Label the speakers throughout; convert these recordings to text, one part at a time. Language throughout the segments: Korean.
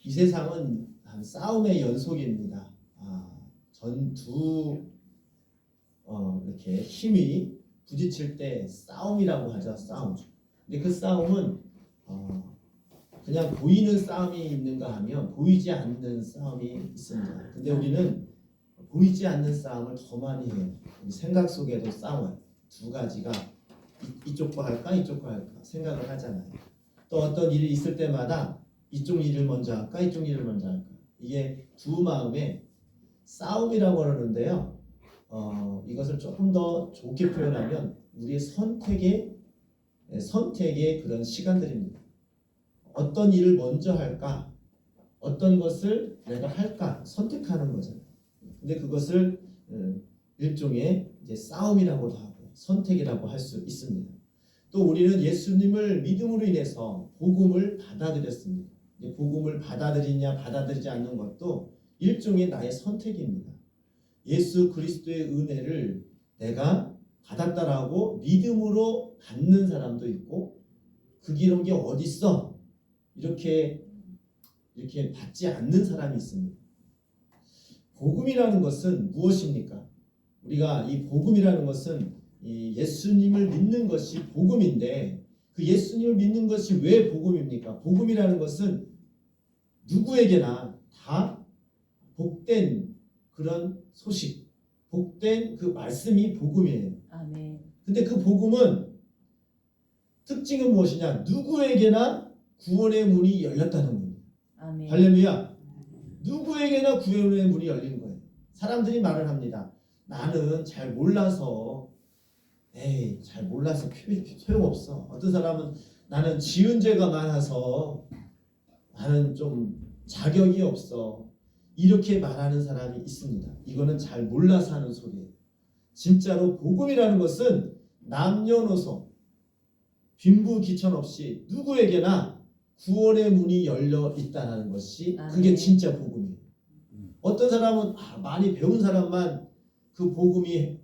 Speaker 1: 이 세상은 한 싸움의 연속입니다. 전두 이렇게 힘이 부딪힐 때 싸움이라고 하죠. 싸움. 근데 그 싸움은 그냥 보이는 싸움이 있는가 하면 보이지 않는 싸움이 있습니다. 근데 우리는 보이지 않는 싸움을 더 많이 해요. 우리 생각 속에도 싸워요. 두 가지가 이쪽과 할까 이쪽과 할까 생각을 하잖아요. 또 어떤 일이 있을 때마다 이쪽 일을 먼저 할까 이쪽 일을 먼저 할까 이게 두 마음의 싸움이라고 하는데요. 이것을 조금 더 좋게 표현하면 우리의 선택의 그런 시간들입니다. 어떤 일을 먼저 할까, 어떤 것을 내가 할까 선택하는 거잖아요. 근데 그것을 일종의 이제 싸움이라고도 하고 선택이라고 할 수 있습니다. 또 우리는 예수님을 믿음으로 인해서 복음을 받아들였습니다. 복음을 받아들이냐 받아들이지 않는 것도 일종의 나의 선택입니다. 예수 그리스도의 은혜를 내가 받았다라고 믿음으로 받는 사람도 있고 그런 게 어디 있어? 이렇게 받지 않는 사람이 있습니다. 복음이라는 것은 무엇입니까? 우리가 이 복음이라는 것은 이 예수님을 믿는 것이 복음인데 그 예수님을 믿는 것이 왜 복음입니까? 복음이라는 것은 누구에게나 다 복된 그런 소식, 복된 그 말씀이 복음이에요.
Speaker 2: 아멘.
Speaker 1: 근데 그 복음은 특징은 무엇이냐? 누구에게나 구원의 문이 열렸다는 겁니다.
Speaker 2: 아멘.
Speaker 1: 할렐루야. 누구에게나 구원의 문이 열린 거예요. 사람들이 말을 합니다. 나는 잘 몰라서 잘 몰라서 소용없어. 어떤 사람은 나는 지은 죄가 많아서 나는 좀 자격이 없어. 이렇게 말하는 사람이 있습니다. 이거는 잘 몰라서 하는 소리예요. 진짜로 복음이라는 것은 남녀노소 빈부귀천 없이 누구에게나 구원의 문이 열려 있다는 것이 그게 진짜 복음이에요. 어떤 사람은 많이 배운 사람만 그 복음이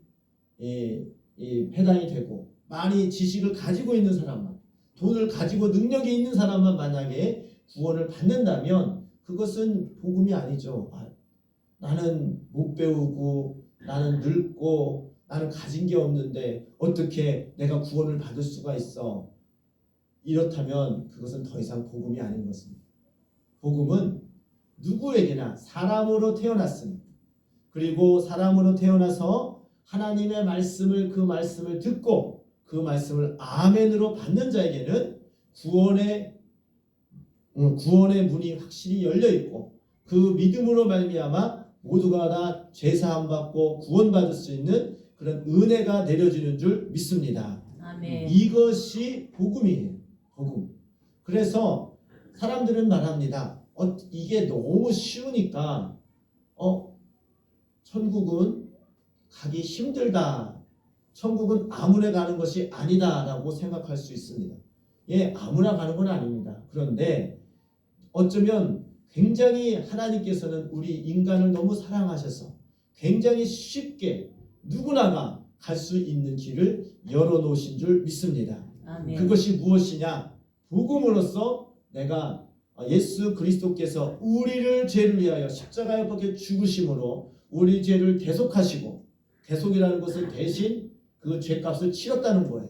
Speaker 1: 해당이 되고 많이 지식을 가지고 있는 사람만 돈을 가지고 능력이 있는 사람만 만약에 구원을 받는다면 그것은 복음이 아니죠. 나는 못 배우고 나는 늙고 나는 가진 게 없는데 어떻게 내가 구원을 받을 수가 있어. 이렇다면 그것은 더 이상 복음이 아닌 것입니다. 복음은 누구에게나 사람으로 태어났으니 그리고 사람으로 태어나서 하나님의 말씀을 그 말씀을 듣고 그 말씀을 아멘으로 받는 자에게는 구원의 문이 확실히 열려 있고 그 믿음으로 말미암아 모두가 다 죄 사함 받고 구원받을 수 있는 그런 은혜가 내려지는 줄 믿습니다.
Speaker 2: 아멘.
Speaker 1: 이것이 복음이에요. 복음. 그래서 사람들은 말합니다. 이게 너무 쉬우니까 천국은 가기 힘들다. 천국은 아무나 가는 것이 아니다라고 생각할 수 있습니다. 아무나 가는 건 아닙니다. 그런데 어쩌면 굉장히 하나님께서는 우리 인간을 너무 사랑하셔서 굉장히 쉽게 누구나가 갈 수 있는 길을 열어놓으신 줄 믿습니다.
Speaker 2: 아멘.
Speaker 1: 그것이 무엇이냐? 복음으로써 내가 예수 그리스도께서 우리를 죄를 위하여 십자가에 못 박혀 죽으심으로 우리 죄를 대속하시고 대속이라는 것은 대신 그 죄값을 치렀다는 거예요.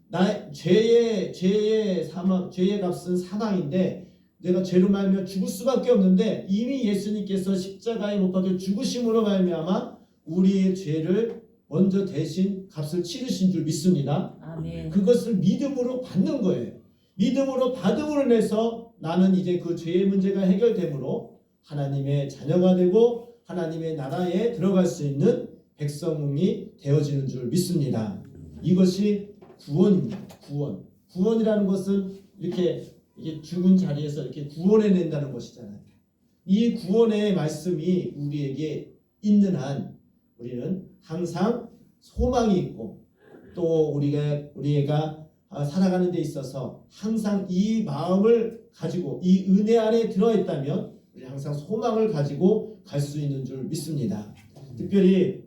Speaker 1: 나의 죄의 값은 사망인데 내가 죄로 말미암아 죽을 수밖에 없는데 이미 예수님께서 십자가에 못 박혀 죽으심으로 말미암아 우리의 죄를 먼저 대신 값을 치르신 줄 믿습니다.
Speaker 2: 아멘.
Speaker 1: 그것을 믿음으로 받는 거예요. 믿음으로 받음으로 인해서 나는 이제 그 죄의 문제가 해결되므로 하나님의 자녀가 되고 하나님의 나라에 들어갈 수 있는 백성이 되어지는 줄 믿습니다. 이것이 구원입니다. 구원이라는 것은 이렇게 죽은 자리에서 이렇게 구원해낸다는 것이잖아요. 이 구원의 말씀이 우리에게 있는 한 우리는 항상 소망이 있고 또 우리가 살아가는 데 있어서 항상 이 마음을 가지고 이 은혜 안에 들어있다면 우리 항상 소망을 가지고 갈 수 있는 줄 믿습니다. 특별히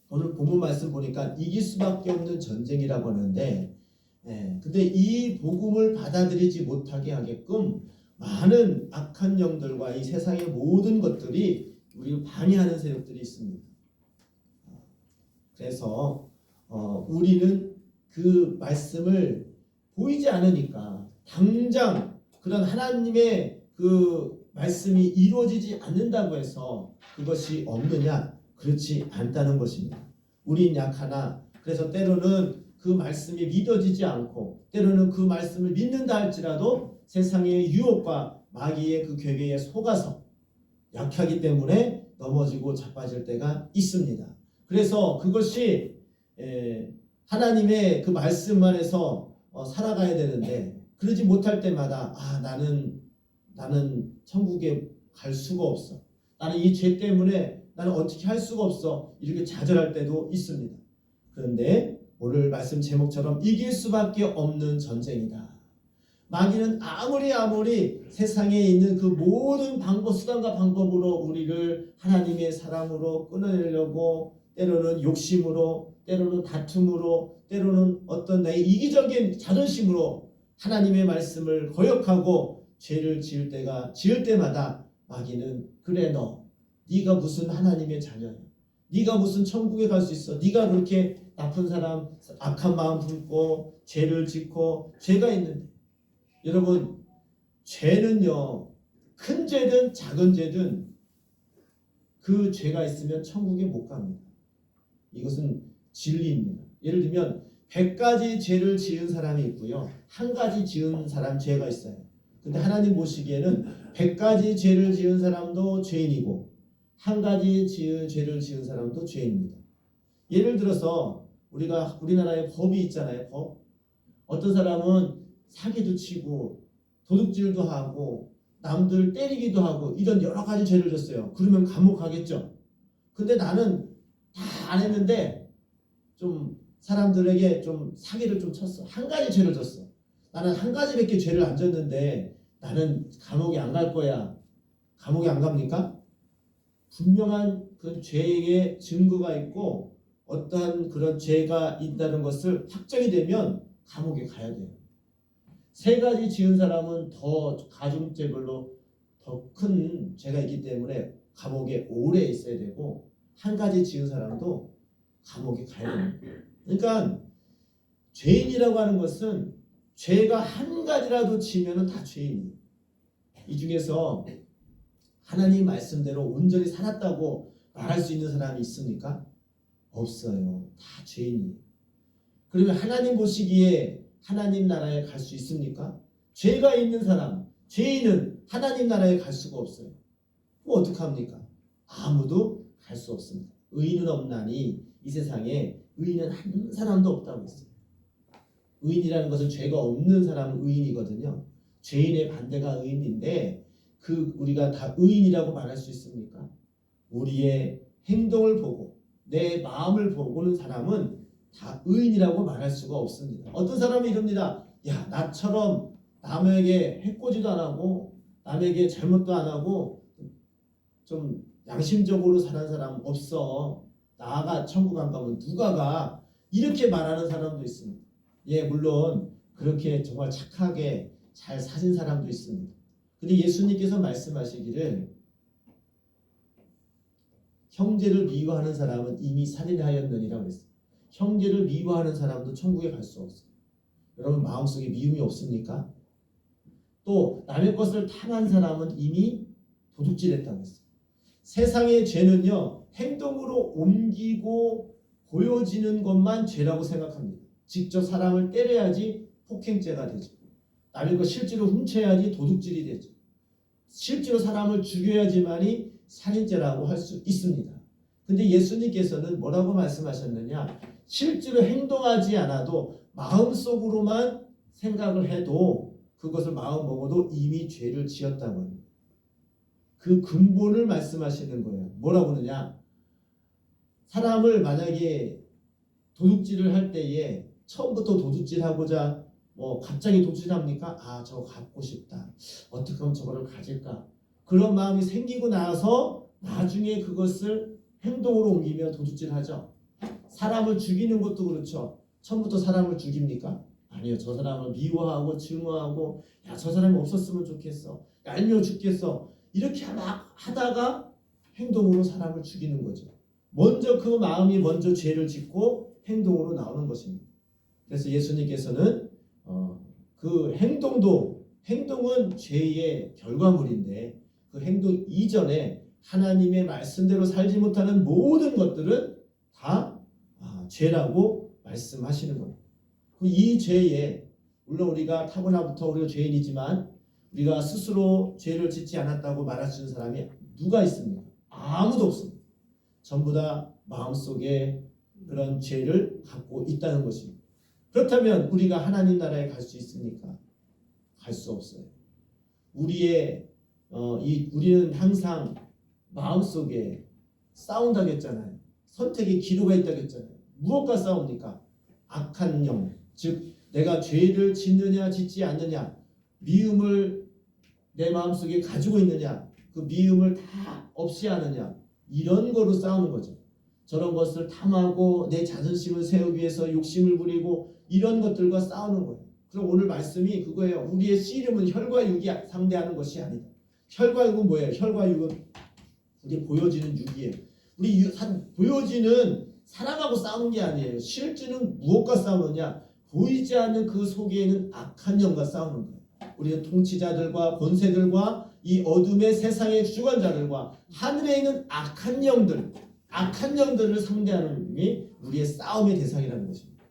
Speaker 1: 오늘 본문 말씀 보니까 이길 수밖에 없는 전쟁이라고 하는데 근데 이 복음을 받아들이지 못하게 하게끔 많은 악한 영들과 이 세상의 모든 것들이 우리를 방해하는 세력들이 있습니다. 그래서 우리는 그 말씀을 보이지 않으니까 당장 그런 하나님의 그 말씀이 이루어지지 않는다고 해서 그것이 없느냐? 그렇지 않다는 것입니다. 우린 약하나 그래서 때로는 그 말씀이 믿어지지 않고 때로는 그 말씀을 믿는다 할지라도 세상의 유혹과 마귀의 그 괴계에 속아서 약하기 때문에 넘어지고 자빠질 때가 있습니다. 그래서 그것이 하나님의 그 말씀 안에서 살아가야 되는데 그러지 못할 때마다 나는 천국에 갈 수가 없어. 나는 이 죄 때문에 나는 어떻게 할 수가 없어. 이렇게 좌절할 때도 있습니다. 그런데 오늘 말씀 제목처럼 이길 수밖에 없는 전쟁이다. 마귀는 아무리 세상에 있는 그 모든 수단과 방법으로 우리를 하나님의 사랑으로 끊어내려고 때로는 욕심으로 때로는 다툼으로 때로는 어떤 나의 이기적인 자존심으로 하나님의 말씀을 거역하고 죄를 지을 때마다 마귀는 그래 네가 무슨 하나님의 자녀야. 네가 무슨 천국에 갈 수 있어. 네가 그렇게 나쁜 사람 악한 마음 품고 죄를 짓고 죄가 있는데 여러분 죄는요 큰 죄든 작은 죄든 그 죄가 있으면 천국에 못 갑니다. 이것은 진리입니다. 예를 들면 100가지 죄를 지은 사람이 있고요. 한 가지 지은 사람 죄가 있어요. 근데 하나님 보시기에는 100가지 죄를 지은 사람도 죄인이고 한 가지 죄를 지은 사람도 죄인입니다. 예를 들어서 우리나라에 법이 있잖아요. 법. 어떤 사람은 사기도 치고 도둑질도 하고 남들 때리기도 하고 이런 여러 가지 죄를 졌어요. 그러면 감옥 가겠죠. 근데 나는 다 안 했는데 좀 사람들에게 좀 사기를 좀 쳤어. 한 가지 죄를 졌어. 나는 한 가지밖에 죄를 안 졌는데 나는 감옥에 안 갈 거야. 감옥에 안 갑니까? 분명한 그 죄의 증거가 있고 어떠한 그런 죄가 있다는 것을 확정이 되면 감옥에 가야 돼요. 3가지 지은 사람은 더 가중죄별로 더 큰 죄가 있기 때문에 감옥에 오래 있어야 되고 한 가지 지은 사람도 감옥에 가야 됩니다. 그러니까 죄인이라고 하는 것은 죄가 한 가지라도 지으면 다 죄인이에요. 이 중에서 하나님 말씀대로 온전히 살았다고 말할 수 있는 사람이 있습니까? 없어요. 다 죄인이에요. 그러면 하나님 보시기에 하나님 나라에 갈 수 있습니까? 죄가 있는 사람, 죄인은 하나님 나라에 갈 수가 없어요. 그럼 어떡합니까? 아무도 갈 수 없습니다. 의인은 없나니 이 세상에 의인은 한 사람도 없다고 했어요. 의인이라는 것은 죄가 없는 사람은 의인이거든요. 죄인의 반대가 의인인데 우리가 다 의인이라고 말할 수 있습니까? 우리의 행동을 보고 내 마음을 보고는 사람은 다 의인이라고 말할 수가 없습니다. 어떤 사람이 이럽니다. 야, 나처럼 남에게 해코지도 안 하고 남에게 잘못도 안 하고 좀 양심적으로 사는 사람 없어. 나가 천국 안 가면 누가 가? 이렇게 말하는 사람도 있습니다. 예, 물론 그렇게 정말 착하게 잘 사신 사람도 있습니다. 근데 예수님께서 말씀하시기를 형제를 미워하는 사람은 이미 살인하였느니라고 했어요. 형제를 미워하는 사람도 천국에 갈 수 없어요. 여러분 마음속에 미움이 없습니까? 또 남의 것을 탐한 사람은 이미 도둑질했다고 했어요. 세상의 죄는요 행동으로 옮기고 보여지는 것만 죄라고 생각합니다. 직접 사람을 때려야지 폭행죄가 되죠. 남의 것 실제로 훔쳐야지 도둑질이 되죠. 실제로 사람을 죽여야지만이 살인죄라고 할 수 있습니다. 근데 예수님께서는 뭐라고 말씀하셨느냐? 실제로 행동하지 않아도 마음속으로만 생각을 해도 그것을 마음 먹어도 이미 죄를 지었다고 합니다. 그 근본을 말씀하시는 거예요. 뭐라고 하느냐? 사람을 만약에 도둑질을 할 때에 처음부터 도둑질하고자 갑자기 도둑질합니까? 저거 갖고 싶다. 어떻게 하면 저거를 가질까? 그런 마음이 생기고 나서 나중에 그것을 행동으로 옮기면 도둑질하죠. 사람을 죽이는 것도 그렇죠. 처음부터 사람을 죽입니까? 아니요, 저 사람을 미워하고 증오하고 야, 저 사람이 없었으면 좋겠어. 얄미워 죽겠어. 이렇게 막 하다가 행동으로 사람을 죽이는 거죠. 먼저 그 마음이 먼저 죄를 짓고 행동으로 나오는 것입니다. 그래서 예수님께서는 그 행동은 죄의 결과물인데 그 행동 이전에 하나님의 말씀대로 살지 못하는 모든 것들은 다 죄라고 말씀하시는 겁니다. 이 죄에 물론 우리가 타고나부터 우리가 죄인이지만 우리가 스스로 죄를 짓지 않았다고 말할 수 있는 사람이 누가 있습니까? 아무도 없습니다. 전부 다 마음속에 그런 죄를 갖고 있다는 것입니다. 그렇다면 우리가 하나님 나라에 갈 수 있습니까? 갈 수 없어요. 우리는 항상 마음속에 싸운다고 했잖아요. 선택의 기로가 있다고 했잖아요. 무엇과 싸웁니까? 악한 영, 즉 내가 죄를 짓느냐 짓지 않느냐, 미움을 내 마음속에 가지고 있느냐, 그 미움을 다 없이 하느냐, 이런 거로 싸우는 거죠. 저런 것을 탐하고 내 자존심을 세우기 위해서 욕심을 부리고 이런 것들과 싸우는 거예요. 그럼 오늘 말씀이 그거예요. 우리의 씨름은 혈과 육이 상대하는 것이 아니다. 혈과 육은 뭐예요? 혈과 육은 우리 보여지는 육이에요. 우리 보여지는 사람하고 싸우는 게 아니에요. 실제는 무엇과 싸우느냐? 보이지 않는 그 속에 있는 악한 영과 싸우는 거예요. 우리는 통치자들과 권세들과 이 어둠의 세상의 주관자들과 하늘에 있는 악한 영들을 상대하는 게 우리의 싸움의 대상이라는 것입니다.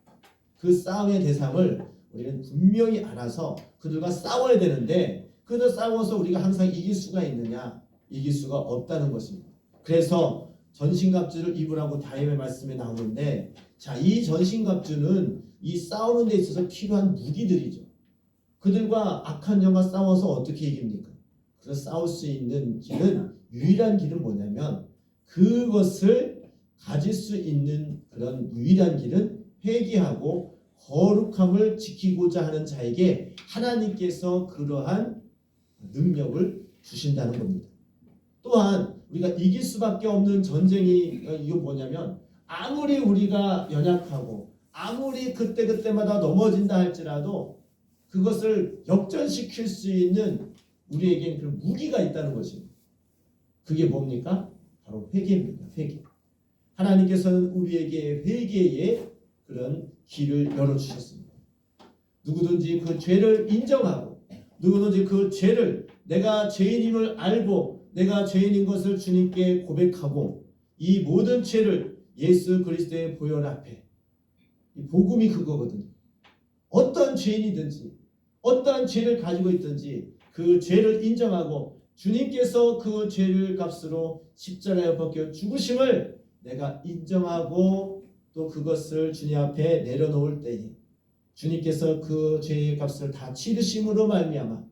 Speaker 1: 그 싸움의 대상을 우리는 분명히 알아서 그들과 싸워야 되는데 그들 싸워서 우리가 항상 이길 수가 있느냐? 이길 수가 없다는 것입니다. 그래서 전신갑주를 입으라고 다윗의 말씀에 나오는데, 자, 이 전신갑주는 이 싸우는 데 있어서 필요한 무기들이죠. 그들과 악한 영과 싸워서 어떻게 이깁니까? 그래서 싸울 수 있는 길은, 유일한 길은 뭐냐면 그것을 가질 수 있는 그런 유일한 길은 회개하고 거룩함을 지키고자 하는 자에게 하나님께서 그러한 능력을 주신다는 겁니다. 또한 우리가 이길 수밖에 없는 전쟁이 이거 뭐냐면, 아무리 우리가 연약하고 아무리 그때마다 넘어진다 할지라도 그것을 역전시킬 수 있는 우리에겐 그런 무기가 있다는 것입니다. 그게 뭡니까? 바로 회개입니다. 회개. 하나님께서는 우리에게 회개의 그런 길을 열어주셨습니다. 누구든지 그 죄를 인정하고 누구든지 그 죄를 내가 죄인임을 알고 내가 죄인인 것을 주님께 고백하고 이 모든 죄를 예수 그리스도의 보혈 앞에, 이 복음이 그거거든요. 어떤 죄인이든지 어떠한 죄를 가지고 있든지 그 죄를 인정하고 주님께서 그 죄를 값으로 십자가에 벗겨 죽으심을 내가 인정하고 또 그것을 주님 앞에 내려놓을 때에 주님께서 그 죄의 값을 다 치르심으로 말미암아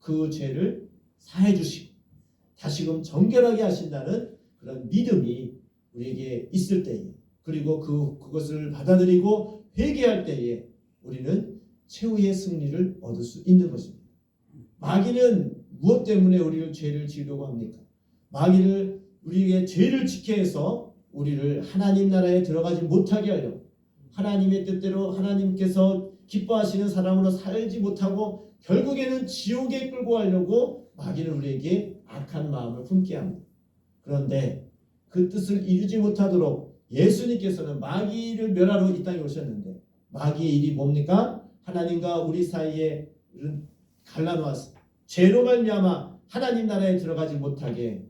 Speaker 1: 그 죄를 사해 주시고 다시금 정결하게 하신다는 그런 믿음이 우리에게 있을 때에, 그리고 그것을 받아들이고 회개할 때에 우리는 최후의 승리를 얻을 수 있는 것입니다. 마귀는 무엇 때문에 우리를 죄를 지으려고 합니까? 마귀를 우리에게 죄를 지게 해서 우리를 하나님 나라에 들어가지 못하게 하려고, 하나님의 뜻대로 하나님께서 기뻐하시는 사람으로 살지 못하고 결국에는 지옥에 끌고 가려고 마귀는 우리에게 악한 마음을 품게 합니다. 그런데 그 뜻을 이루지 못하도록 예수님께서는 마귀를 멸하러 이 땅에 오셨는데, 마귀의 일이 뭡니까? 하나님과 우리 사이에 갈라놓았어. 죄로 말미암아 하나님 나라에 들어가지 못하게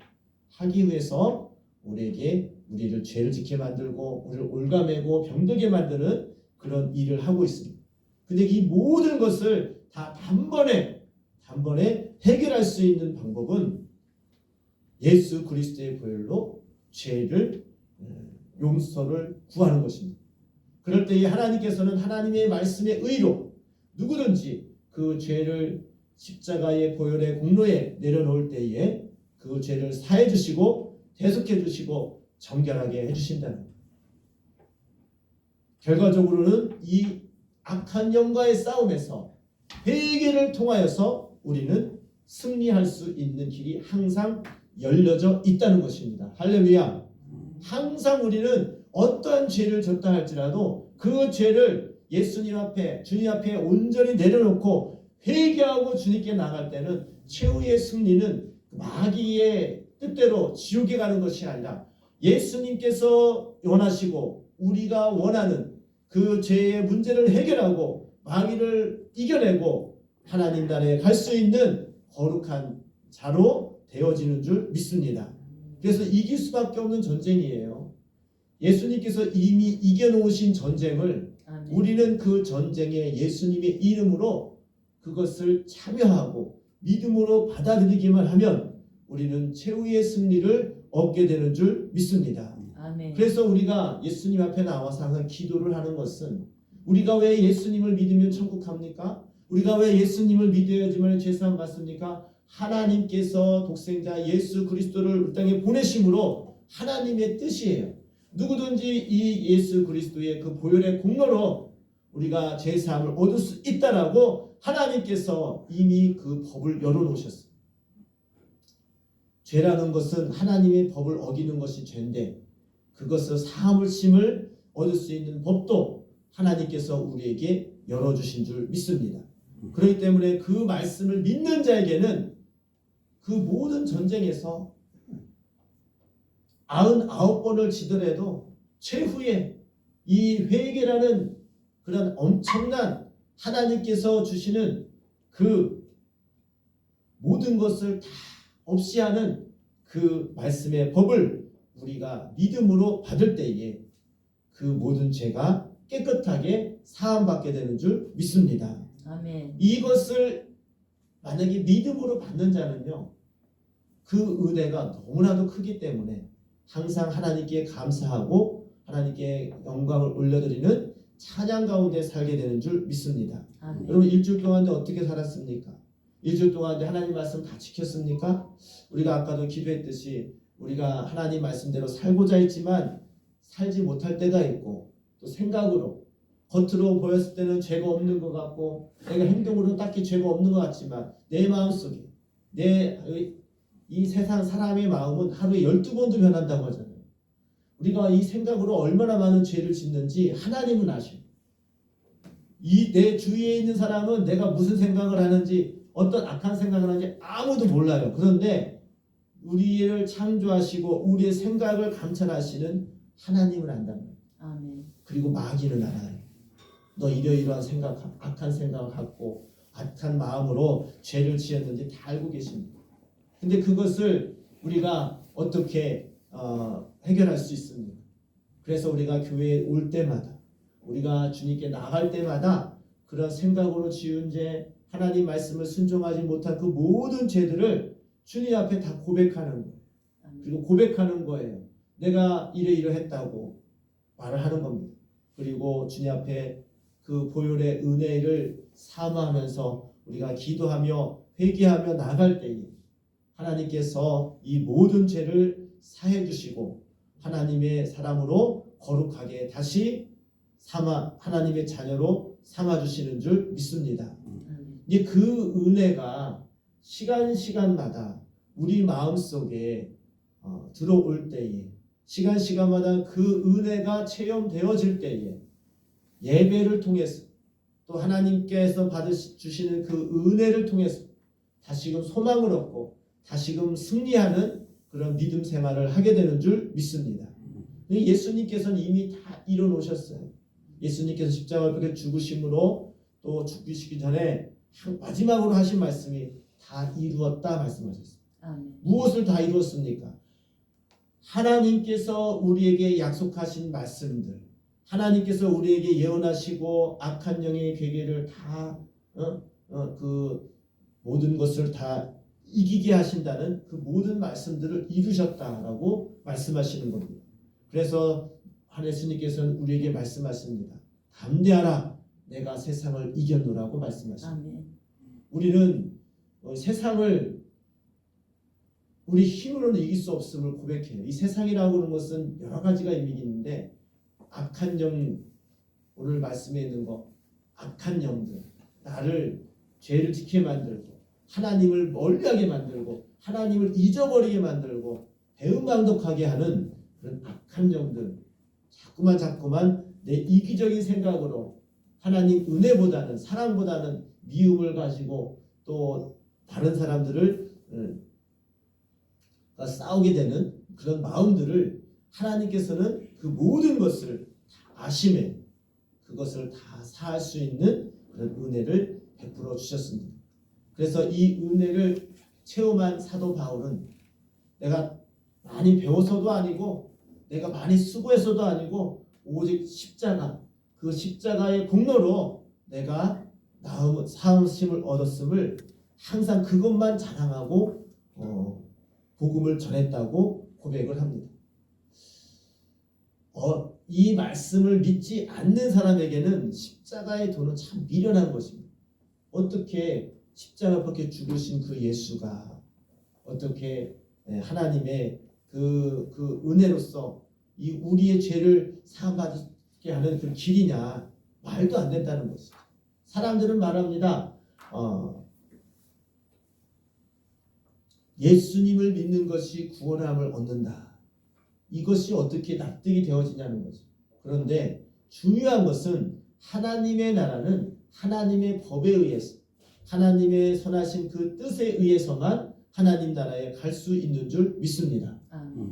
Speaker 1: 하기 위해서 우리를 죄를 짓게 만들고 우리를 올가매고 병들게 만드는 그런 일을 하고 있습니다. 근데 이 모든 것을 다 단번에 해결할 수 있는 방법은 예수 그리스도의 보혈로 죄를 용서를 구하는 것입니다. 그럴 때에 하나님께서는 하나님의 말씀의 의로 누구든지 그 죄를 십자가의 보혈의 공로에 내려놓을 때에 그 죄를 사해 주시고 대속해 주시고 정결하게 해주신다는 겁니다. 결과적으로는 이 악한 영과의 싸움에서 회개를 통하여서 우리는 승리할 수 있는 길이 항상 열려져 있다는 것입니다. 할렐루야. 항상 우리는 어떠한 죄를 졌다 할지라도 그 죄를 예수님 앞에 주님 앞에 온전히 내려놓고 회개하고 주님께 나갈 때는 최후의 승리는 마귀의 뜻대로 지옥에 가는 것이 아니라 예수님께서 원하시고 우리가 원하는 그 죄의 문제를 해결하고 마귀를 이겨내고 하나님 나라에 갈 수 있는 거룩한 자로 되어지는 줄 믿습니다. 그래서 이길 수밖에 없는 전쟁이에요. 예수님께서 이미 이겨놓으신 전쟁을
Speaker 2: 아멘.
Speaker 1: 우리는 그 전쟁에 예수님의 이름으로 그것을 참여하고 믿음으로 받아들이기만 하면 우리는 최후의 승리를 얻게 되는 줄 믿습니다.
Speaker 2: 아멘.
Speaker 1: 그래서 우리가 예수님 앞에 나와서 항상 기도를 하는 것은 우리가 왜 예수님을 믿으면 천국 갑니까? 우리가 왜 예수님을 믿어야지만 죄사함 받습니까? 하나님께서 독생자 예수 그리스도를 이 땅에 보내심으로 하나님의 뜻이에요. 누구든지 이 예수 그리스도의 그 보혈의 공로로 우리가 죄사함을 얻을 수 있다라고 하나님께서 이미 그 법을 열어놓으셨어요. 죄라는 것은 하나님의 법을 어기는 것이 죄인데 그것을 사함을 얻을 수 있는 법도 하나님께서 우리에게 열어주신 줄 믿습니다. 그렇기 때문에 그 말씀을 믿는 자에게는 그 모든 전쟁에서 99번을 지더라도 최후에 이 회개라는 그런 엄청난 하나님께서 주시는 그 모든 것을 다 없이 하는 그 말씀의 법을 우리가 믿음으로 받을 때에 그 모든 죄가 깨끗하게 사함받게 되는 줄 믿습니다.
Speaker 2: 아멘.
Speaker 1: 이것을 만약에 믿음으로 받는 자는요, 그 은혜가 너무나도 크기 때문에 항상 하나님께 감사하고 하나님께 영광을 올려드리는 찬양 가운데 살게 되는 줄 믿습니다.
Speaker 2: 아멘.
Speaker 1: 여러분 일주일 동안에 어떻게 살았습니까? 일주일 동안에 하나님 말씀 다 지켰습니까? 우리가 아까도 기도했듯이 우리가 하나님 말씀대로 살고자 했지만 살지 못할 때가 있고 또 생각으로 겉으로 보였을 때는 죄가 없는 것 같고 내가 행동으로는 딱히 죄가 없는 것 같지만 내 마음속에 이 세상 사람의 마음은 하루에 12번도 변한다고 하잖아요. 우리가 이 생각으로 얼마나 많은 죄를 짓는지 하나님은 아셔요. 이 내 주위에 있는 사람은 내가 무슨 생각을 하는지 어떤 악한 생각을 하는지 아무도 몰라요. 그런데 우리를 창조하시고 우리의 생각을 감찰하시는 하나님을 안다는 거예요.
Speaker 2: 아멘.
Speaker 1: 그리고 마귀는 알아요. 너 이러이러한 생각, 악한 생각을 갖고 악한 마음으로 죄를 지었는지 다 알고 계십니다. 근데 그것을 우리가 어떻게 해결할 수 있습니까? 그래서 우리가 교회에 올 때마다 우리가 주님께 나갈 때마다 그런 생각으로 지은 죄, 하나님 말씀을 순종하지 못한 그 모든 죄들을 주님 앞에 다 고백하는 거예요. 그리고 고백하는 거예요. 내가 이러이러했다고 말을 하는 겁니다. 그리고 주님 앞에 그 보혈의 은혜를 사모하면서 우리가 기도하며 회개하며 나갈 때에 하나님께서 이 모든 죄를 사해 주시고 하나님의 사람으로 거룩하게 다시 하나님의 자녀로 삼아 주시는 줄 믿습니다. 이제 그 은혜가 시간마다 우리 마음속에 들어올 때에 시간마다 그 은혜가 체험되어질 때에 예배를 통해서 또 하나님께서 받으시는 그 은혜를 통해서 다시금 소망을 얻고 다시금 승리하는 그런 믿음 생활을 하게 되는 줄 믿습니다. 예수님께서는 이미 다 이뤄놓으셨어요. 예수님께서 십자가에 죽으심으로 또 죽으시기 전에 마지막으로 하신 말씀이 다 이루었다 말씀하셨어요.
Speaker 2: 아멘.
Speaker 1: 무엇을 다 이루었습니까? 하나님께서 우리에게 약속하신 말씀들, 하나님께서 우리에게 예언하시고 악한 영의 괴계를 다 그 모든 것을 다 이기게 하신다는 그 모든 말씀들을 이루셨다라고 말씀하시는 겁니다. 그래서 예수님께서는 우리에게 말씀하십니다. 담대하라, 내가 세상을 이겼노라고 말씀하십니다.
Speaker 2: 아멘.
Speaker 1: 우리는 세상을 우리 힘으로는 이길 수 없음을 고백해요. 이 세상이라고 하는 것은 여러 가지가 의미가 있는데 악한 영, 오늘 말씀에 있는 거 악한 영들, 나를 죄를 짓게 만들고 하나님을 멀리하게 만들고 하나님을 잊어버리게 만들고 배은망덕하게 하는 그런 악한 영들, 자꾸만 내 이기적인 생각으로 하나님 은혜보다는 사랑보다는 미움을 가지고 또 다른 사람들을 싸우게 되는 그런 마음들을 하나님께서는 그 모든 것을 다 아심에 그것을 다 사할 수 있는 그런 은혜를 베풀어 주셨습니다. 그래서 이 은혜를 체험한 사도 바울은 내가 많이 배워서도 아니고 내가 많이 수고해서도 아니고 오직 십자가, 그 십자가의 공로로 내가 사함심을 얻었음을 항상 그것만 자랑하고 복음을 전했다고 고백을 합니다. 이 말씀을 믿지 않는 사람에게는 십자가의 도는 참 미련한 것입니다. 어떻게 십자가 밖에 죽으신 그 예수가 어떻게 하나님의 그 은혜로서 이 우리의 죄를 사함받게 하는 그 길이냐, 말도 안 된다는 것이죠. 사람들은 말합니다. 예수님을 믿는 것이 구원함을 얻는다. 이것이 어떻게 납득이 되어지냐는 거죠. 그런데 중요한 것은 하나님의 나라는 하나님의 법에 의해서 하나님의 선하신 그 뜻에 의해서만 하나님 나라에 갈 수 있는 줄 믿습니다.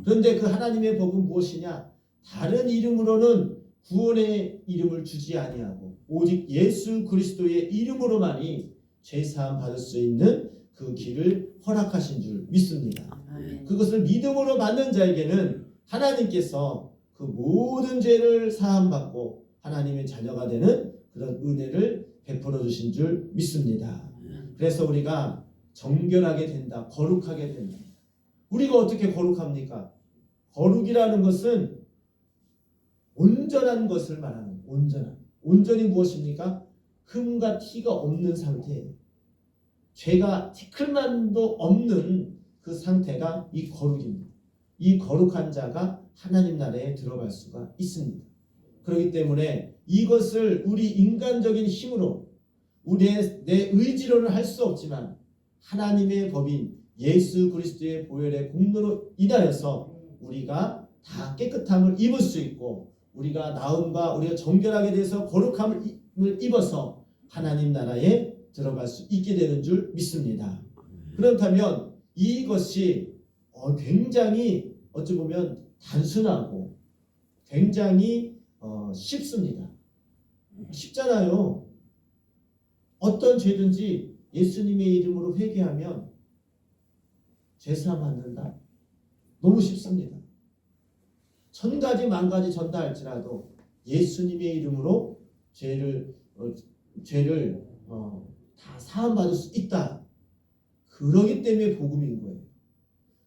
Speaker 1: 그런데 그 하나님의 법은 무엇이냐? 다른 이름으로는 구원의 이름을 주지 아니하고 오직 예수 그리스도의 이름으로만이 죄사함 받을 수 있는 그 길을 허락하신 줄 믿습니다. 그것을 믿음으로 받는 자에게는 하나님께서 그 모든 죄를 사함받고 하나님의 자녀가 되는 그런 은혜를 베풀어 주신 줄 믿습니다. 그래서 우리가 정결하게 된다, 거룩하게 된다. 우리가 어떻게 거룩합니까? 거룩이라는 것은 온전한 것을 말하는 온전이 무엇입니까? 흠과 티가 없는 상태예요. 죄가 티끌만도 없는 그 상태가 이 거룩입니다. 이 거룩한 자가 하나님 나라에 들어갈 수가 있습니다. 그렇기 때문에 이것을 우리 인간적인 힘으로 내 의지로는 할 수 없지만 하나님의 법인 예수 그리스도의 보혈의 공로로 인하여서 우리가 다 깨끗함을 입을 수 있고 우리가 나음과 우리가 정결하게 돼서 거룩함을 입어서 하나님 나라에 들어갈 수 있게 되는 줄 믿습니다. 그렇다면 이것이 굉장히 어찌 보면 단순하고 굉장히 쉽습니다. 쉽잖아요. 어떤 죄든지 예수님의 이름으로 회개하면 죄사함 받는다. 너무 쉽습니다. 1000가지 만가지 전다 할지라도 예수님의 이름으로 죄를 다 사함 받을 수 있다. 그러기 때문에 복음인 거예요.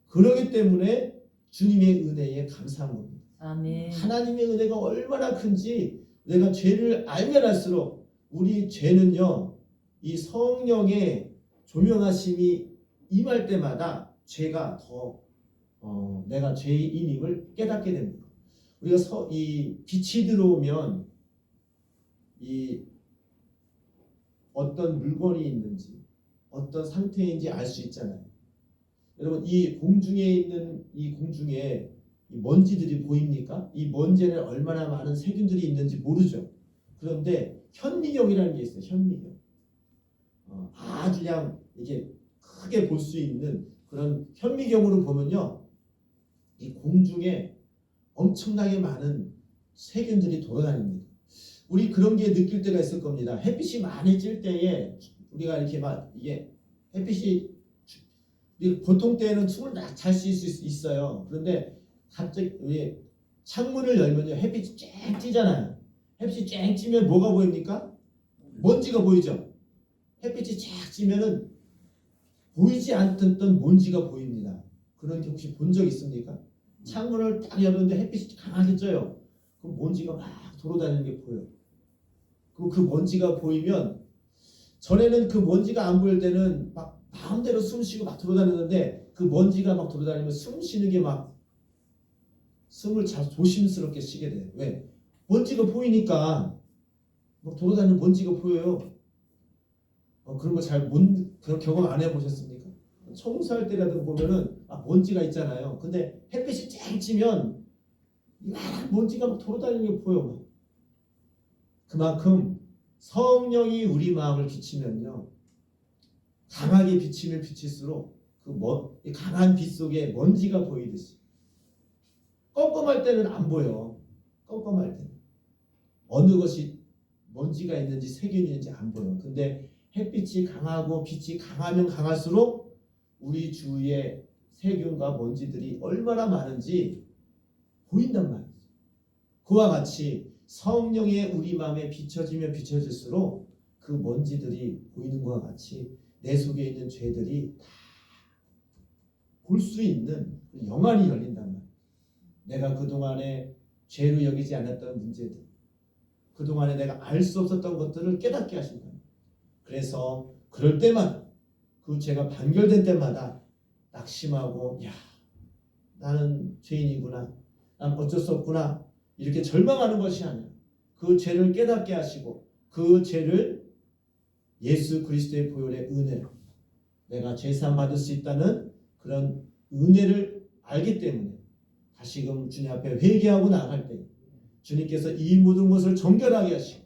Speaker 1: 그러기 때문에 주님의 은혜에 감사한 겁니다.
Speaker 2: 아멘.
Speaker 1: 하나님의 은혜가 얼마나 큰지 내가 죄를 알면 할수록 우리 죄는요, 이 성령의 조명하심이 임할 때마다 죄가 더 내가 죄인임을 깨닫게 됩니다. 우리가 이 빛이 들어오면 이 어떤 물건이 있는지 어떤 상태인지 알 수 있잖아요. 여러분 이 공중에 있는 이 공중에 이 먼지들이 보입니까? 이 먼지에는 얼마나 많은 세균들이 있는지 모르죠. 그런데 현미경이라는 게 있어요. 현미경. 아주 그냥 이게 크게 볼 수 있는 그런 현미경으로 보면요, 이 공중에 엄청나게 많은 세균들이 돌아다닙니다. 우리 그런 게 느낄 때가 있을 겁니다. 햇빛이 많이 찔 때에 우리가 이렇게 막 이게 햇빛이 보통 때에는 숨을 딱 잘 수 있어요. 그런데 갑자기 창문을 열면요, 햇빛이 쫙 찌잖아요. 햇빛이 쫙 찌면 뭐가 보입니까? 먼지가 보이죠. 햇빛이 쫙 찌면은 보이지 않던 먼지가 보입니다. 그런 게 혹시 본 적 있습니까? 창문을 딱 열었는데 햇빛이 강하게 쪄요. 그럼 먼지가 막 돌아다니는 게 보여요. 그리고 그 먼지가 보이면 전에는 그 먼지가 안 보일 때는 막 마음대로 숨 쉬고 막 돌아다녔는데 그 먼지가 막 돌아다니면 숨 쉬는 게 막 숨을 잘 조심스럽게 쉬게 돼요. 왜? 먼지가 보이니까 막 돌아다니는 먼지가 보여요. 그런 거 그런 경험 안 해보셨습니까? 청소할 때라도 보면은 먼지가 있잖아요. 근데 햇빛이 쨍 찌면 이만한 먼지가 막 돌아다니는 게 보여. 그만큼 성령이 우리 마음을 비치면요, 강하게 비치면 비칠수록 이 강한 빛 속에 먼지가 보이듯이, 껌껌할 때는 안 보여. 껌껌할 때는 어느 것이 먼지가 있는지 세균이 있는지 안 보여. 근데 햇빛이 강하고 빛이 강하면 강할수록 우리 주위에 세균과 먼지들이 얼마나 많은지 보인단 말이죠. 그와 같이 성령의 우리 마음에 비춰지면 비춰질수록 그 먼지들이 보이는 것과 같이 내 속에 있는 죄들이 다 볼 수 있는 영안이 열린단 말이에요. 내가 그동안에 죄로 여기지 않았던 문제들, 그동안에 내가 알 수 없었던 것들을 깨닫게 하신다. 그래서 그럴 때마다, 그 죄가 판결된 때마다 낙심하고, 야, 나는 죄인이구나, 난 어쩔 수 없구나, 이렇게 절망하는 것이 아니라 그 죄를 깨닫게 하시고 그 죄를 예수 그리스도의 보혈의 은혜로 내가 죄사함 받을 수 있다는 그런 은혜를 알기 때문에 다시금 주님 앞에 회개하고 나아갈 때 주님께서 이 모든 것을 정결하게 하시고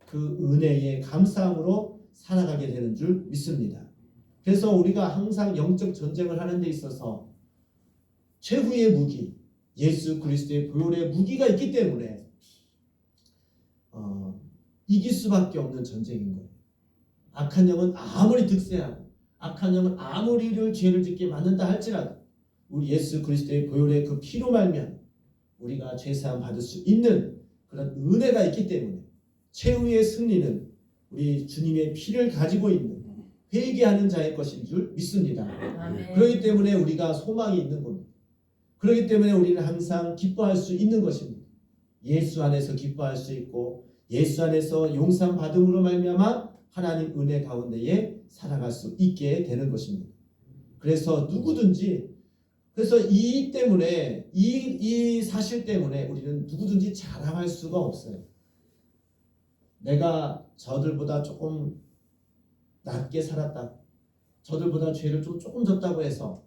Speaker 1: 그 은혜에 감사함으로 살아가게 되는 줄 믿습니다. 그래서 우리가 항상 영적 전쟁을 하는 데 있어서 최후의 무기, 예수 그리스도의 보혈의 무기가 있기 때문에 이길 수밖에 없는 전쟁인 거예요. 악한 영은 아무리 득세하고 악한 영은 아무리 우리를 죄를 짓게 만든다 할지라도 우리 예수 그리스도의 보혈의 그 피로 말미암아 우리가 죄사함 받을 수 있는 그런 은혜가 있기 때문에 최후의 승리는 우리 주님의 피를 가지고 있는 회개하는 자의 것인 줄 믿습니다.
Speaker 2: 아멘.
Speaker 1: 그렇기 때문에 우리가 소망이 있는 겁니다. 그렇기 때문에 우리는 항상 기뻐할 수 있는 것입니다. 예수 안에서 기뻐할 수 있고 예수 안에서 용서 받음으로 말미암아 하나님 은혜 가운데에 살아갈 수 있게 되는 것입니다. 그래서 누구든지, 그래서 이 때문에 이 사실 때문에 우리는 누구든지 자랑할 수가 없어요. 내가 저들보다 조금 낮게 살았다, 저들보다 죄를 좀 조금 졌다고 해서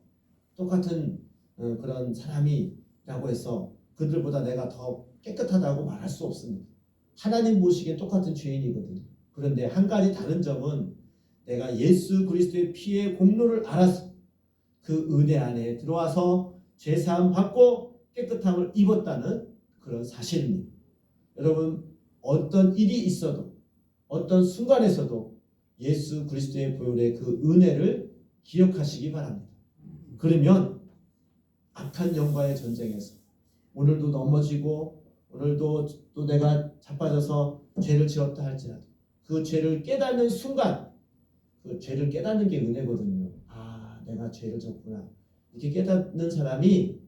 Speaker 1: 똑같은 그런 사람이라고 해서 그들보다 내가 더 깨끗하다고 말할 수 없습니다. 하나님 보시기에 똑같은 죄인이거든요. 그런데 한 가지 다른 점은 내가 예수 그리스도의 피의 공로를 알아서 그 은혜 안에 들어와서 죄사함 받고 깨끗함을 입었다는 그런 사실입니다. 여러분, 어떤 일이 있어도 어떤 순간에서도 예수 그리스도의 보혈의 그 은혜를 기억하시기 바랍니다. 그러면 악한 영과의 전쟁에서 오늘도 넘어지고 오늘도 또 내가 자빠져서 죄를 지었다 할지라도 그 죄를 깨닫는 순간, 그 죄를 깨닫는 게 은혜거든요. 아, 내가 죄를 졌구나, 이렇게 깨닫는 사람이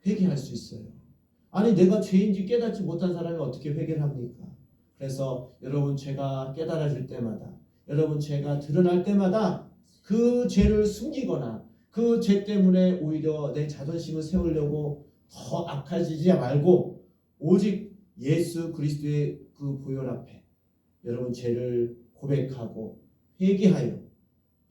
Speaker 1: 회개할 수 있어요. 아니, 내가 죄인지 깨닫지 못한 사람이 어떻게 회개를 합니까? 그래서 여러분, 죄가 깨달아질 때마다, 여러분 죄가 드러날 때마다 그 죄를 숨기거나 그 죄 때문에 오히려 내 자존심을 세우려고 더 악해지지 말고 오직 예수 그리스도의 그 보혈 앞에 여러분 죄를 고백하고 회개하여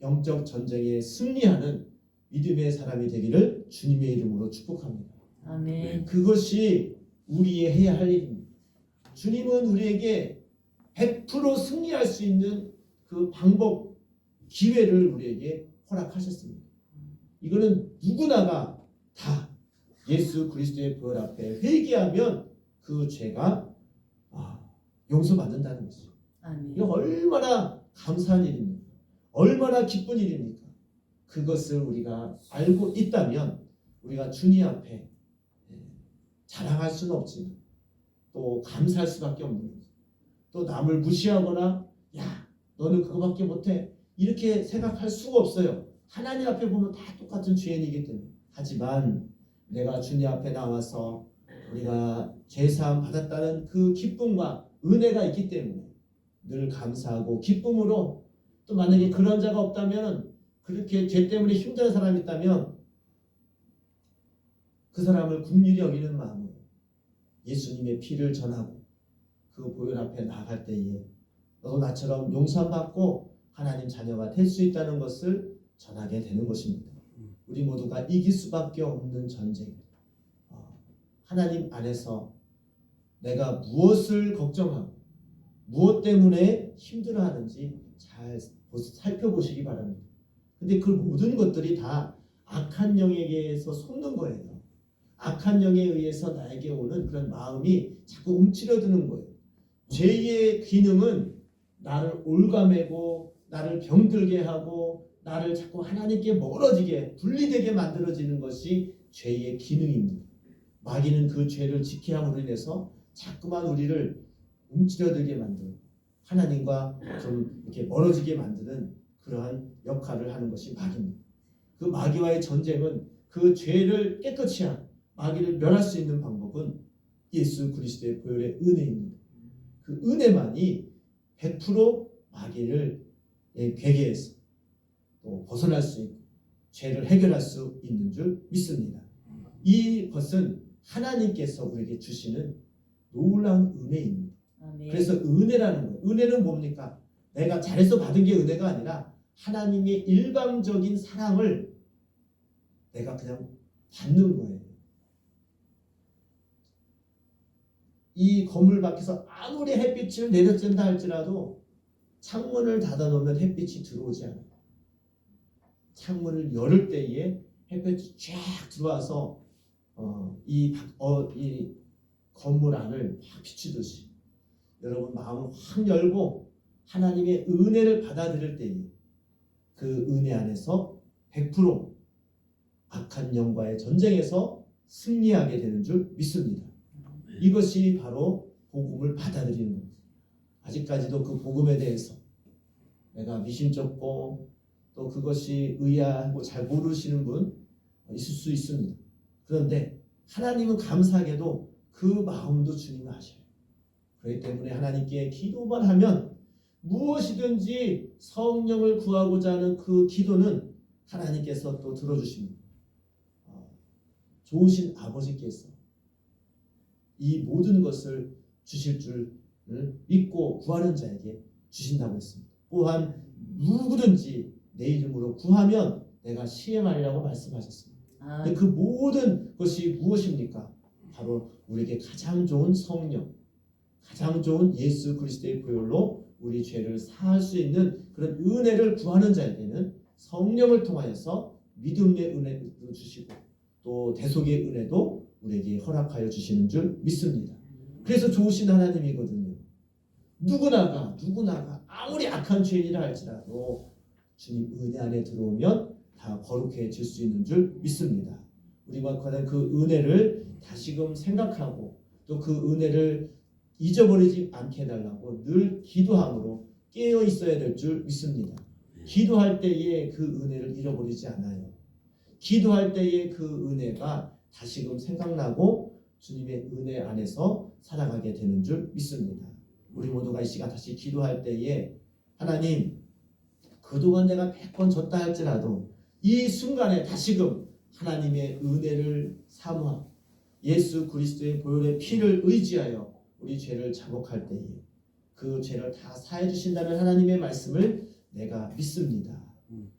Speaker 1: 영적 전쟁에 승리하는 믿음의 사람이 되기를 주님의 이름으로 축복합니다.
Speaker 2: 아멘.
Speaker 1: 그것이 우리의 해야 할 일입니다. 주님은 우리에게 100% 승리할 수 있는 그 방법, 기회를 우리에게 허락하셨습니다. 이거는 누구나가 다 예수 그리스도의 보혈 앞에 회개하면 그 죄가 용서받는다는 것이죠.
Speaker 2: 아멘.
Speaker 1: 이거 얼마나 감사한 일입니까? 얼마나 기쁜 일입니까? 그것을 우리가 알고 있다면 우리가 주님 앞에 자랑할 수는 없지만 또 감사할 수밖에 없는 거죠. 또 남을 무시하거나 야, 너는 그거밖에 못해, 이렇게 생각할 수가 없어요. 하나님 앞에 보면 다 똑같은 죄인이기 때문에. 하지만 내가 주님 앞에 나와서 우리가 죄사함 받았다는 그 기쁨과 은혜가 있기 때문에 늘 감사하고 기쁨으로, 또 만약에 그런 자가 없다면, 그렇게 죄 때문에 힘든 사람이 있다면 그 사람을 긍휼히 여기는 마음으로 예수님의 피를 전하고 그 보혈 앞에 나아갈 때에 너도 나처럼 용서받고 하나님 자녀가 될 수 있다는 것을 전하게 되는 것입니다. 우리 모두가 이길 수밖에 없는 전쟁, 하나님 안에서 내가 무엇을 걱정하고 무엇 때문에 힘들어하는지 잘 살펴보시기 바랍니다. 근데 그 모든 것들이 다 악한 영에게서 솟는 거예요. 악한 영에 의해서 나에게 오는 그런 마음이 자꾸 움츠려드는 거예요. 죄의 기능은 나를 올가매고 나를 병들게 하고 나를 자꾸 하나님께 멀어지게 분리되게 만들어지는 것이 죄의 기능입니다. 마귀는 그 죄를 지켜함으로 인해서 자꾸만 우리를 움츠려들게 만드는, 하나님과 좀 이렇게 멀어지게 만드는 그러한 역할을 하는 것이 마귀입니다. 그 마귀와의 전쟁은 그 죄를 깨끗이 한 마귀를 멸할 수 있는 방법은 예수 그리스도의 보혈의 은혜입니다. 그 은혜만이 100% 마귀를 괴계에서 또 벗어날 수 있고 죄를 해결할 수 있는 줄 믿습니다. 이것은 하나님께서 우리에게 주시는 놀라운 은혜입니다. 그래서 은혜라는 거예요. 은혜는 뭡니까? 내가 잘해서 받은 게 은혜가 아니라 하나님의 일방적인 사랑을 내가 그냥 받는 거예요. 이 건물 밖에서 아무리 햇빛을 내려쬐다 할지라도 창문을 닫아놓으면 햇빛이 들어오지 않아요. 창문을 열을 때에 햇빛이 쫙 들어와서 이 건물 안을 확 비추듯이 여러분 마음을 확 열고 하나님의 은혜를 받아들일 때에 그 은혜 안에서 100% 악한 영과의 전쟁에서 승리하게 되는 줄 믿습니다. 이것이 바로 복음을 받아들이는 겁니다. 아직까지도 그 복음에 대해서 내가 미심쩍고 또 그것이 의아하고 잘 모르시는 분 있을 수 있습니다. 그런데 하나님은 감사하게도 그 마음도 주님이 아셔요. 그렇기 때문에 하나님께 기도만 하면 무엇이든지 성령을 구하고자 하는 그 기도는 하나님께서 또 들어주십니다. 좋으신 아버지께서 이 모든 것을 주실 줄 믿고 구하는 자에게 주신다고 했습니다. 또한 누구든지 내 이름으로 구하면 내가 시행하리라고 말씀하셨습니다. 근데 그 모든 것이 무엇입니까? 바로 우리에게 가장 좋은 성령, 가장 좋은 예수 그리스도의 보혈로 우리 죄를 사할 수 있는 그런 은혜를 구하는 자에게는 성령을 통하여서 믿음의 은혜도 주시고 또 대속의 은혜도 우리에게 허락하여 주시는 줄 믿습니다. 그래서 좋으신 하나님이거든요. 누구나가 아무리 악한 죄인이라 할지라도 주님 은혜 안에 들어오면 다 거룩해질 수 있는 줄 믿습니다. 우리가 과연 그 은혜를 다시금 생각하고 또 그 은혜를 잊어버리지 않게 해달라고 늘 기도함으로 깨어 있어야 될 줄 믿습니다. 기도할 때에 그 은혜를 잃어버리지 않아요. 기도할 때에 그 은혜가 다시금 생각나고 주님의 은혜 안에서 살아가게 되는 줄 믿습니다. 우리 모두가 이 시간 다시 기도할 때에 하나님, 그동안 내가 100번 졌다 할지라도 이 순간에 다시금 하나님의 은혜를 사모하고 예수 그리스도의 보혈의 피를 의지하여 우리 죄를 자복할 때에 그 죄를 다 사해 주신다는 하나님의 말씀을 내가 믿습니다.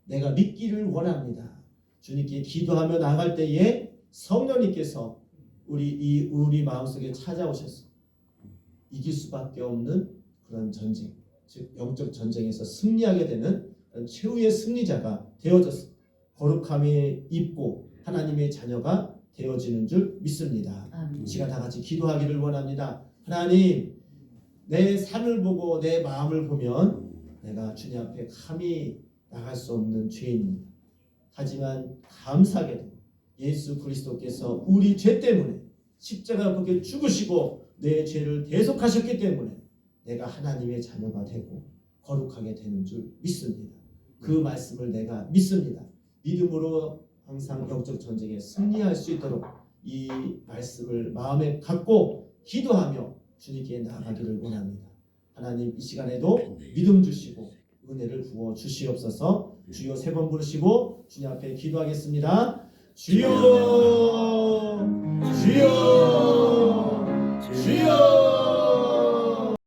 Speaker 1: 내가 믿기를 원합니다. 주님께 기도하며 나갈 때에 성령님께서 우리 마음속에 찾아오셔서 이길 수밖에 없는 그런 전쟁, 즉 영적 전쟁에서 승리하게 되는 최후의 승리자가 되어져서 거룩함에 입고 하나님의 자녀가 되어지는 줄 믿습니다. 이 시간 다 같이 기도하기를 원합니다. 하나님, 내 삶을 보고 내 마음을 보면 내가 주님 앞에 감히 나갈 수 없는 죄인입니다. 하지만 감사하게도 예수 그리스도께서 우리 죄 때문에 십자가 거기에 죽으시고 내 죄를 대속하셨기 때문에 내가 하나님의 자녀가 되고 거룩하게 되는 줄 믿습니다. 그 말씀을 내가 믿습니다. 믿음으로 항상 영적 전쟁에 승리할 수 있도록 이 말씀을 마음에 갖고 기도하며 주님께 나아가기를 원합니다. 하나님, 이 시간에도 믿음 주시고 은혜를 부어 주시옵소서. 주여 세 번 부르시고 주님 앞에 기도하겠습니다. 주여, 주여, 주여.